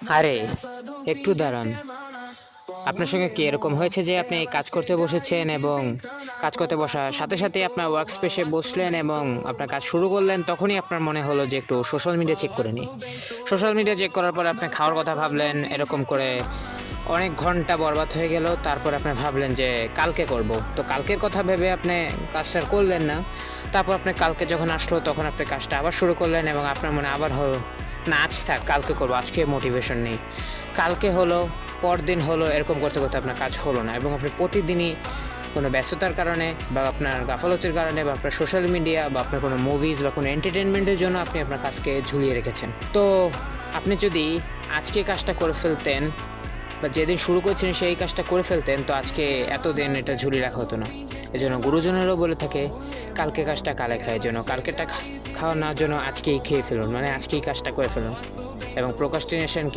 আরে একটু দাঁড়ান, আপনার সঙ্গে কি এরকম হয়েছে যে আপনি কাজ করতে বসেছেন এবং কাজ করতে বসার সাথে সাথে আপনার ওয়ার্ক স্পেসে বসলেন এবং আপনার কাজ শুরু করলেন, তখনই আপনার মনে হলো যে একটু সোশ্যাল মিডিয়া চেক করে নিই। সোশ্যাল মিডিয়া চেক করার পর আপনি খাওয়ার কথা ভাবলেন, এরকম করে অনেক ঘন্টা বরবাদ হয়ে গেল। তারপর আপনি ভাবলেন যে কালকে করব, তো কালকের কথা ভেবে আপনি কাজটা করলেন না। তারপর আপনি কালকে যখন আসলো তখন আপনি কাজটা আবার শুরু করলেন এবং আপনার মনে আবার হলো না আজ থাক কালকে করবো, আজকে মোটিভেশন নেই। কালকে হলো, পরদিন হলো, এরকম করতে করতে আপনার কাজ হলো না এবং আপনি প্রতিদিনই কোনো ব্যস্ততার কারণে বা আপনার গাফলতির কারণে বা আপনার সোশ্যাল মিডিয়া বা আপনার কোনো মুভিজ বা কোনো এন্টারটেনমেন্টের জন্য আপনি আপনার কাজকে ঝুলিয়ে রেখেছেন। তো আপনি যদি আজকে কাজটা করে ফেলতেন বা যেদিন শুরু করছেন সেই কাজটা করে ফেলতেন, তো আজকে এতদিন এটা ঝুলিয়ে রাখা হতো না। এজন্য গুরুজনেরও বলে থাকে কালকে কাজটা কালে খায়, জন্য কালকেটা খাওয়া না জন্য আজকেই খেয়ে ফেলুন, মানে আজকেই কাজটা করে ফেলুন এবং প্রোক্রাস্টিনেশন